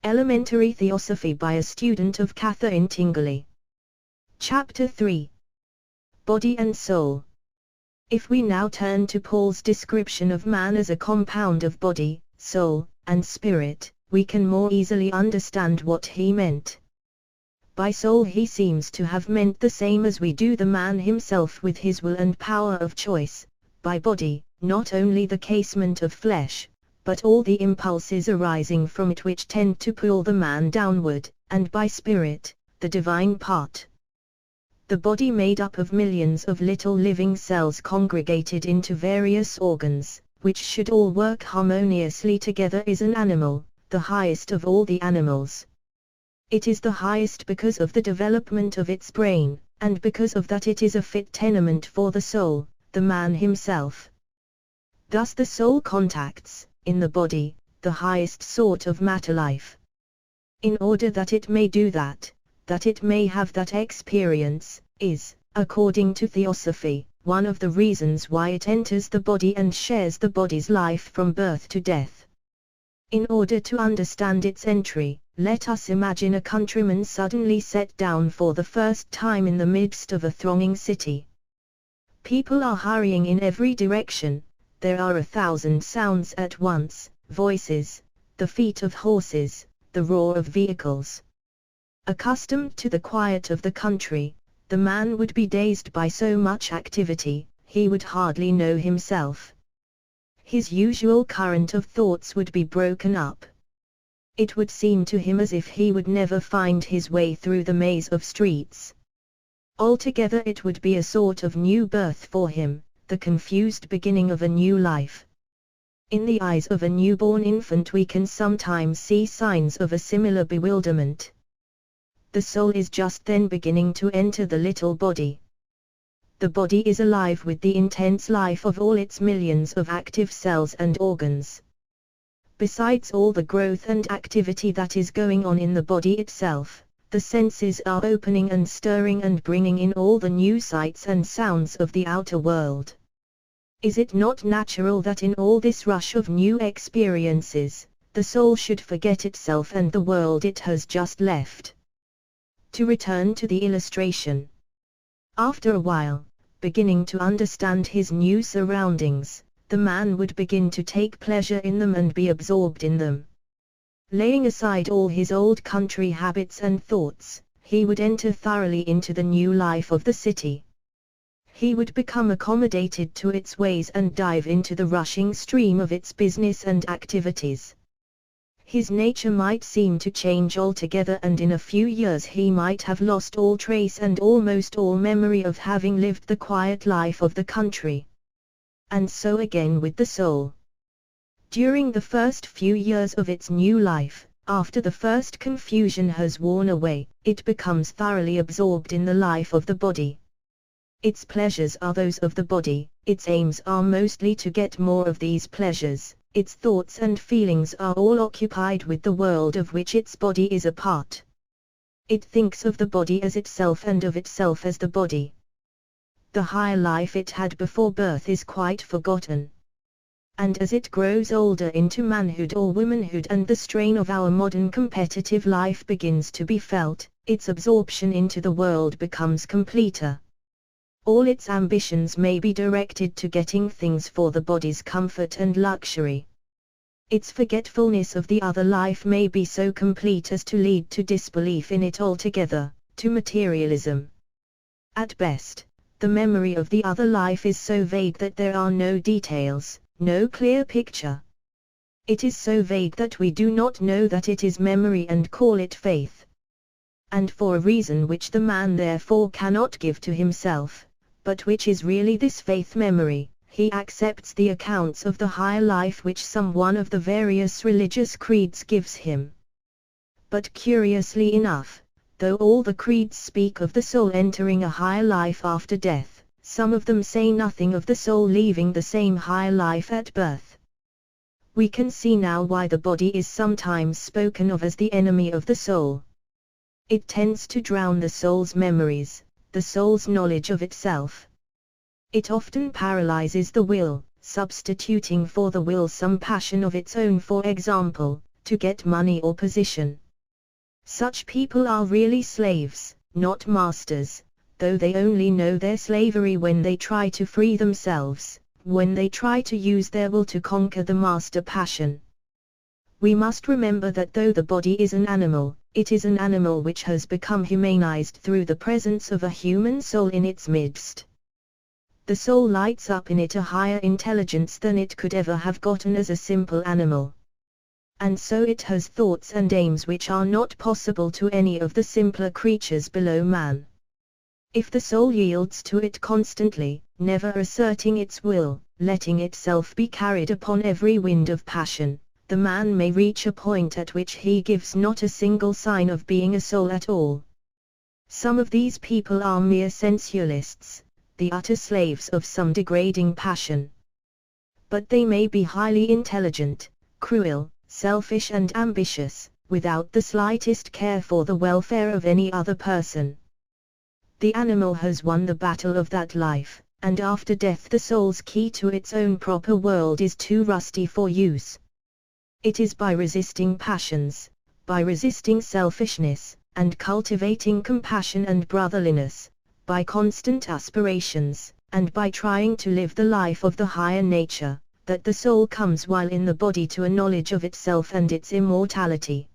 Elementary Theosophy by a student of Catherine Tingley. Chapter 3. Body and Soul. If we now turn to Paul's description of man as a compound of body, soul, and spirit, we can more easily understand what he meant. By soul he seems to have meant the same as we do the man himself with his will and power of choice. By body, not only the casement of flesh, but all the impulses arising from it which tend to pull the man downward, and by spirit, the divine part. The body made up of millions of little living cells congregated into various organs, which should all work harmoniously together, is an animal, the highest of all the animals. It is the highest because of the development of its brain, and because of that it is a fit tenement for the soul, the man himself. Thus the soul contacts, in the body, the highest sort of matter life. In order that it may do that it may have that experience, is, according to Theosophy, one of the reasons why it enters the body and shares the body's life from birth to death. In order to understand its entry, let us imagine a countryman suddenly set down for the first time in the midst of a thronging city. People are hurrying in every direction. There are 1,000 sounds at once, voices, the feet of horses, the roar of vehicles. Accustomed to the quiet of the country, the man would be dazed by so much activity, he would hardly know himself. His usual current of thoughts would be broken up. It would seem to him as if he would never find his way through the maze of streets. Altogether it would be a sort of new birth for him, the confused beginning of a new life. In the eyes of a newborn infant we can sometimes see signs of a similar bewilderment. The soul is just then beginning to enter the little body. The body is alive with the intense life of all its millions of active cells and organs. Besides all the growth and activity that is going on in the body itself, the senses are opening and stirring and bringing in all the new sights and sounds of the outer world. Is it not natural that in all this rush of new experiences, the soul should forget itself and the world it has just left? To return to the illustration. After a while, beginning to understand his new surroundings, the man would begin to take pleasure in them and be absorbed in them. Laying aside all his old country habits and thoughts, he would enter thoroughly into the new life of the city. He would become accommodated to its ways and dive into the rushing stream of its business and activities. His nature might seem to change altogether, and in a few years he might have lost all trace and almost all memory of having lived the quiet life of the country. And so again with the soul. During the first few years of its new life, after the first confusion has worn away, it becomes thoroughly absorbed in the life of the body. Its pleasures are those of the body, its aims are mostly to get more of these pleasures, its thoughts and feelings are all occupied with the world of which its body is a part. It thinks of the body as itself and of itself as the body. The higher life it had before birth is quite forgotten. And as it grows older into manhood or womanhood and the strain of our modern competitive life begins to be felt, its absorption into the world becomes completer. All its ambitions may be directed to getting things for the body's comfort and luxury. Its forgetfulness of the other life may be so complete as to lead to disbelief in it altogether, to materialism. At best, the memory of the other life is so vague that there are no details, no clear picture. It is so vague that we do not know that it is memory and call it faith. And for a reason which the man therefore cannot give to himself, but which is really this faith memory, he accepts the accounts of the higher life which some one of the various religious creeds gives him. But curiously enough, though all the creeds speak of the soul entering a higher life after death, some of them say nothing of the soul leaving the same higher life at birth. We can see now why the body is sometimes spoken of as the enemy of the soul. It tends to drown the soul's memories, the soul's knowledge of itself. It often paralyzes the will, substituting for the will some passion of its own, for example, to get money or position. Such people are really slaves, not masters, though they only know their slavery when they try to free themselves, when they try to use their will to conquer the master passion. We must remember that though the body is an animal, it is an animal which has become humanized through the presence of a human soul in its midst. The soul lights up in it a higher intelligence than it could ever have gotten as a simple animal. And so it has thoughts and aims which are not possible to any of the simpler creatures below man. If the soul yields to it constantly, never asserting its will, letting itself be carried upon every wind of passion, the man may reach a point at which he gives not a single sign of being a soul at all. Some of these people are mere sensualists, the utter slaves of some degrading passion. But they may be highly intelligent, cruel, selfish and ambitious, without the slightest care for the welfare of any other person. The animal has won the battle of that life, and after death the soul's key to its own proper world is too rusty for use. It is by resisting passions, by resisting selfishness, and cultivating compassion and brotherliness, by constant aspirations, and by trying to live the life of the higher nature, that the soul comes while in the body to a knowledge of itself and its immortality.